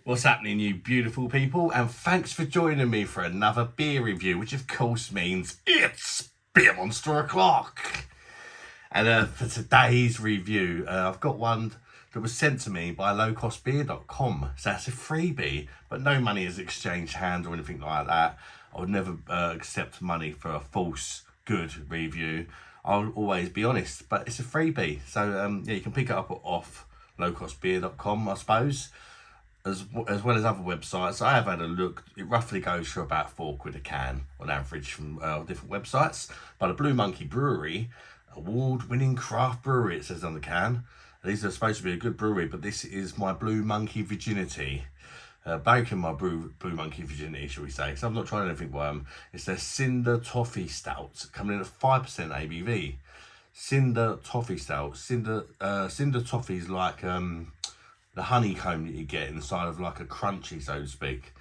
What's happening, you beautiful people? And thanks for joining me for another beer review, which of course means it's Beer Monster O'Clock. And for today's review, I've got one that was sent to me by lowcostbeer.com. So that's a freebie, but no money is exchanged hands or anything like that. I would never accept money for a false good review. I'll always be honest, but it's a freebie. So yeah, you can pick it up off lowcostbeer.com, I suppose. As well as other websites. I have had a look. It roughly goes for about £4 a can on average from different websites. By the Blue Monkey Brewery, award-winning craft brewery, it says on the can. These are supposed to be a good brewery, but this is my Blue Monkey virginity. Baking my Blue Monkey virginity, shall we say. So I'm not trying anything by them. It's their Cinder Toffee Stout, coming in at 5% ABV. Cinder Toffee Stout. Cinder Toffee is like the honeycomb that you get inside of like a crunchy, so to speak.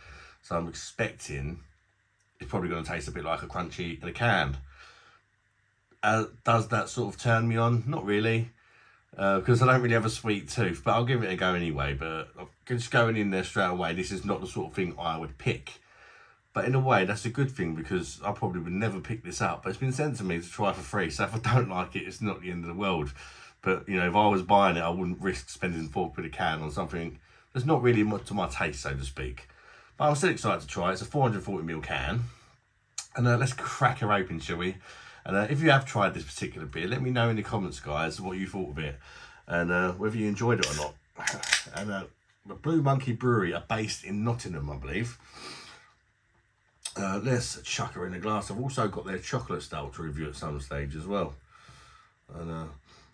So I'm expecting it's probably going to taste a bit like a crunchy in a can. Does that sort of turn me on? Not really, because I don't really have a sweet tooth, but I'll give it a go anyway. But just going in there straight away, this is not the sort of thing I would pick. But in a way, that's a good thing, because I probably would never pick this up. But it's been sent to me to try for free, so if I don't like it, it's not the end of the world. But, you know, if I was buying it, I wouldn't risk spending £4 a can on something that's not really much to my taste, so to speak. But I'm still excited to try it. It's a 440ml can. And let's crack her open, shall we? And if you have tried this particular beer, let me know in the comments, guys, what you thought of it. And whether you enjoyed it or not. And the Blue Monkey Brewery are based in Nottingham, I believe. Let's chuck her in a glass. I've also got their chocolate stout to review at some stage as well. And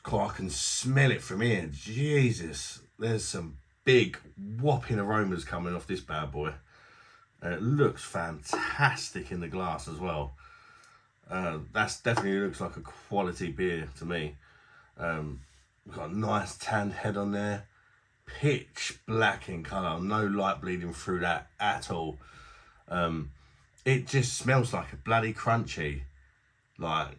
I can smell it from here. Jesus, there's some big whopping aromas coming off this bad boy. And it looks fantastic in the glass as well. That's definitely looks like a quality beer to me. We've got a nice tanned head on there. Pitch black in colour. No light bleeding through that at all. It just smells like a bloody crunchy. Like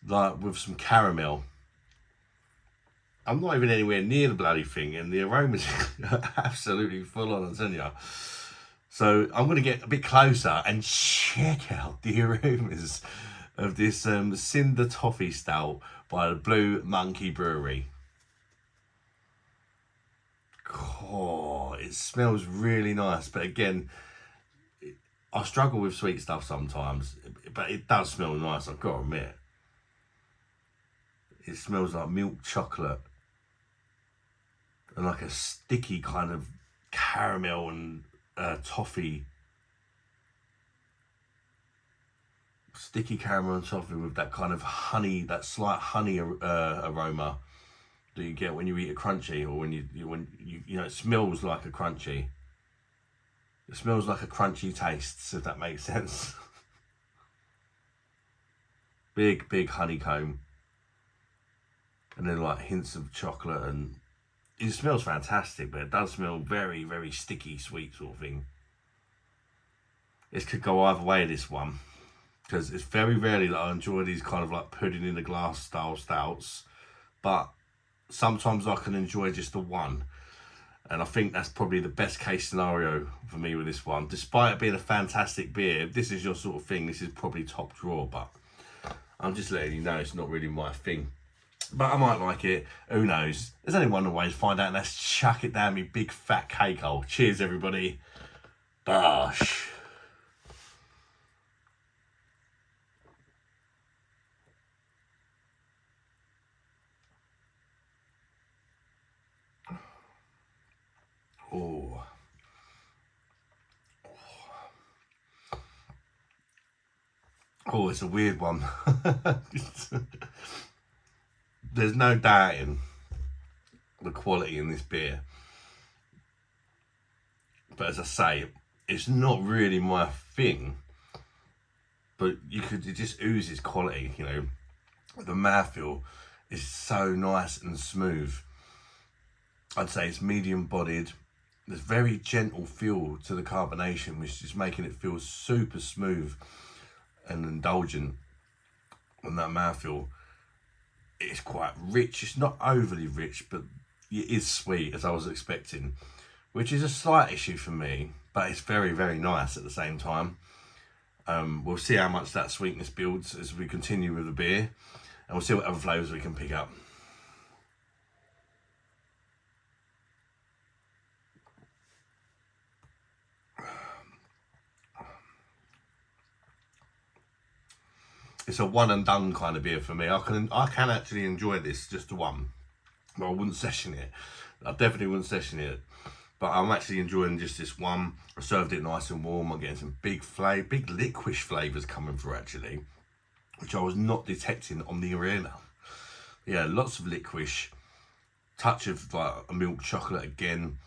with some caramel. I'm not even anywhere near the bloody thing, and the aromas are absolutely full on, I'm telling you. So I'm going to get a bit closer and check out the aromas of this Cinder Toffee Stout by the Blue Monkey Brewery. Oh, it smells really nice, but again, I struggle with sweet stuff sometimes, but it does smell nice, I've got to admit. It smells like milk chocolate and like a sticky kind of caramel and toffee. Sticky caramel and toffee with that kind of honey, that slight honey aroma that you get when you eat a crunchy, or when you know, it smells like a crunchy. It smells like a crunchy taste, if that makes sense. Big honeycomb. And then like hints of chocolate, and it smells fantastic, but it does smell very, very sticky, sweet sort of thing. This could go either way, this one, because it's very rarely that I enjoy these kind of like pudding in the glass style stouts, but sometimes I can enjoy just the one. And I think that's probably the best case scenario for me with this one. Despite it being a fantastic beer, if this is your sort of thing, this is probably top drawer, but I'm just letting you know it's not really my thing. But I might like it. Who knows? There's only one way to find out, and that's chuck it down me big fat cake hole. Cheers, everybody. BOSH. Oh. Oh, it's a weird one. There's no doubting the quality in this beer, but as I say, it's not really my thing. But it just oozes quality, you know. The mouthfeel is so nice and smooth. I'd say it's medium bodied. There's very gentle feel to the carbonation, which is making it feel super smooth and indulgent. And that mouthfeel, it's quite rich. It's not overly rich, but it is sweet as I was expecting, which is a slight issue for me, but it's very, very nice at the same time. We'll see how much that sweetness builds as we continue with the beer, and we'll see what other flavours we can pick up. It's a one and done kind of beer for me. I can actually enjoy this just the one, but I wouldn't session it. I definitely wouldn't session it. But I'm actually enjoying just this one. I served it nice and warm. I'm getting some big licorice flavours coming through actually, which I was not detecting on the arena. Yeah, lots of licorice, touch of like a milk chocolate again.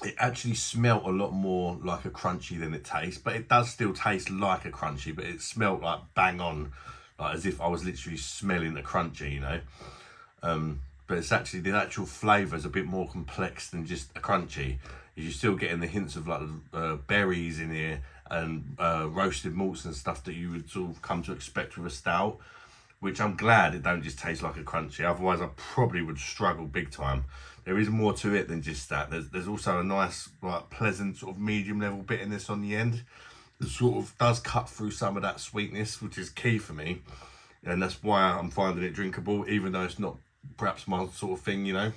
It actually smelt a lot more like a crunchy than it tastes, but it does still taste like a crunchy, but it smelt like bang on, like as if I was literally smelling a crunchy, you know. But it's actually, the actual flavour is a bit more complex than just a crunchy. You're still getting the hints of like berries in here and roasted malts and stuff that you would sort of come to expect with a stout, which I'm glad it don't just taste like a crunchy. Otherwise, I probably would struggle big time. There is more to it than just that. There's also a nice, like, pleasant sort of medium level bitterness on the end. It sort of does cut through some of that sweetness, which is key for me. And that's why I'm finding it drinkable, even though it's not perhaps my sort of thing, you know.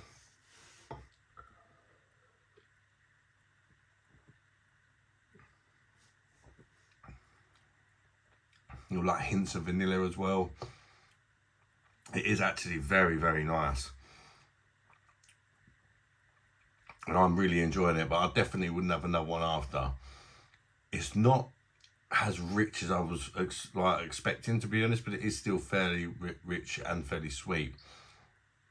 You'll like hints of vanilla as well. It is actually very, very nice. And I'm really enjoying it, but I definitely wouldn't have another one after. It's not as rich as I was expecting, to be honest, but it is still fairly rich and fairly sweet.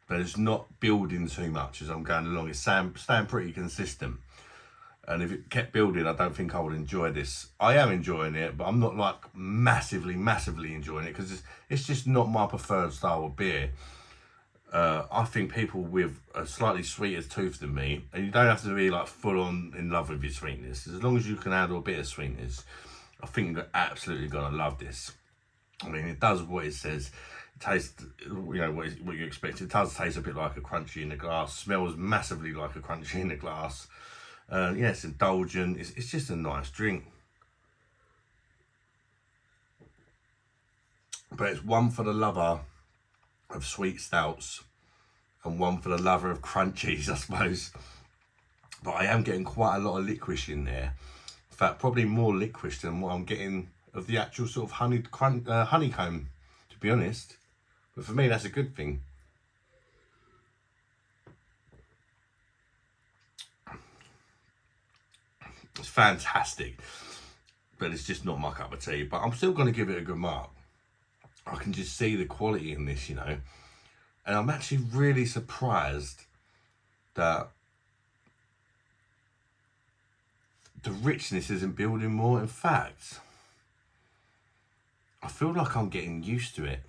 But it's not building too much as I'm going along. It's staying pretty consistent. And if it kept building, I don't think I would enjoy this. I am enjoying it, but I'm not like massively enjoying it, because it's just not my preferred style of beer. I think people with a slightly sweeter tooth than me, and you don't have to be like full on in love with your sweetness, as long as you can handle a bit of sweetness, I think you're absolutely gonna love this. I mean, it does what it says. It tastes, you know, what you expect. It does taste a bit like a crunchy in the glass. Smells massively like a crunchy in the glass. Yeah, it's indulgent. It's just a nice drink. But it's one for the lover of sweet stouts and one for the lover of crunchies, I suppose. But I am getting quite a lot of licorice in there. In fact, probably more licorice than what I'm getting of the actual sort of honeycomb, to be honest. But for me, that's a good thing. It's fantastic, but it's just not my cup of tea. But I'm still going to give it a good mark. I can just see the quality in this, you know. And I'm actually really surprised that the richness isn't building more. In fact, I feel like I'm getting used to it.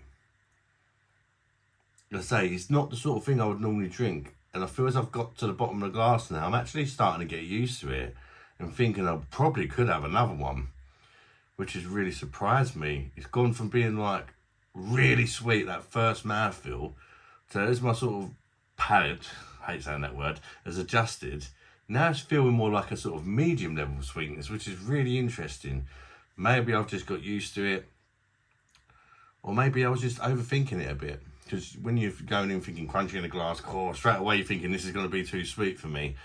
As I say, it's not the sort of thing I would normally drink. And I feel as I've got to the bottom of the glass now, I'm actually starting to get used to it and thinking I probably could have another one, which has really surprised me. It's gone from being like really sweet, that first mouthfeel, to as my sort of palate, I hate saying that word, has adjusted. Now it's feeling more like a sort of medium level sweetness, which is really interesting. Maybe I've just got used to it, or maybe I was just overthinking it a bit. Because when you're going in thinking crunchy in a glass, straight away you're thinking this is going to be too sweet for me.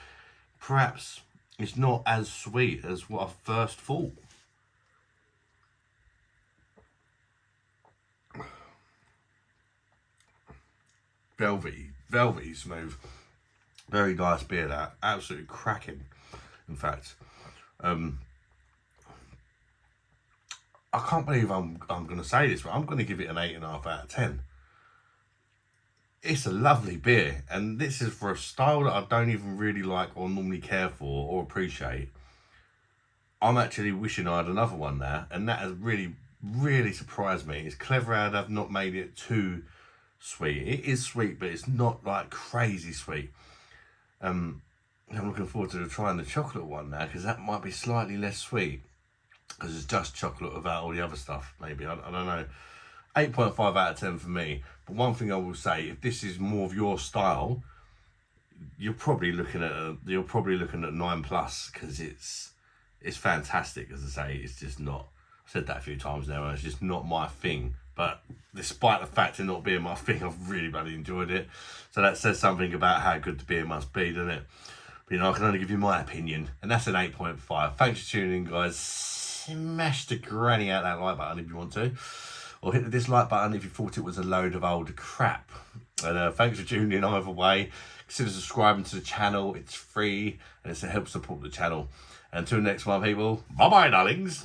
Perhaps it's not as sweet as what I first thought. Velvety smooth. Very nice beer, that. Absolutely cracking, in fact. I can't believe I'm going to say this, but I'm going to give it an 8.5 out of 10. It's a lovely beer, and this is for a style that I don't even really like or normally care for or appreciate. I'm actually wishing I had another one now, and that has really surprised me. It's clever how they've not made it too sweet. It is sweet, but it's not like crazy sweet. I'm looking forward to trying the chocolate one now, because that might be slightly less sweet, because it's just chocolate without all the other stuff. Maybe, I don't know. 8.5 out of 10 for me. But one thing I will say, if this is more of your style, you're probably looking at 9+, because it's fantastic. As I say, it's just not. I've said that a few times now, and it's just not my thing. But despite the fact of not being my thing, I've really bloody enjoyed it. So that says something about how good the beer must be, doesn't it? But, you know, I can only give you my opinion, and that's an 8.5. Thanks for tuning in, guys. Smash the granny out that like button if you want to, or hit the dislike button if you thought it was a load of old crap. And thanks for tuning in either way. Consider subscribing to the channel. It's free, and it's to help support the channel. Until next one, people. Bye-bye, darlings.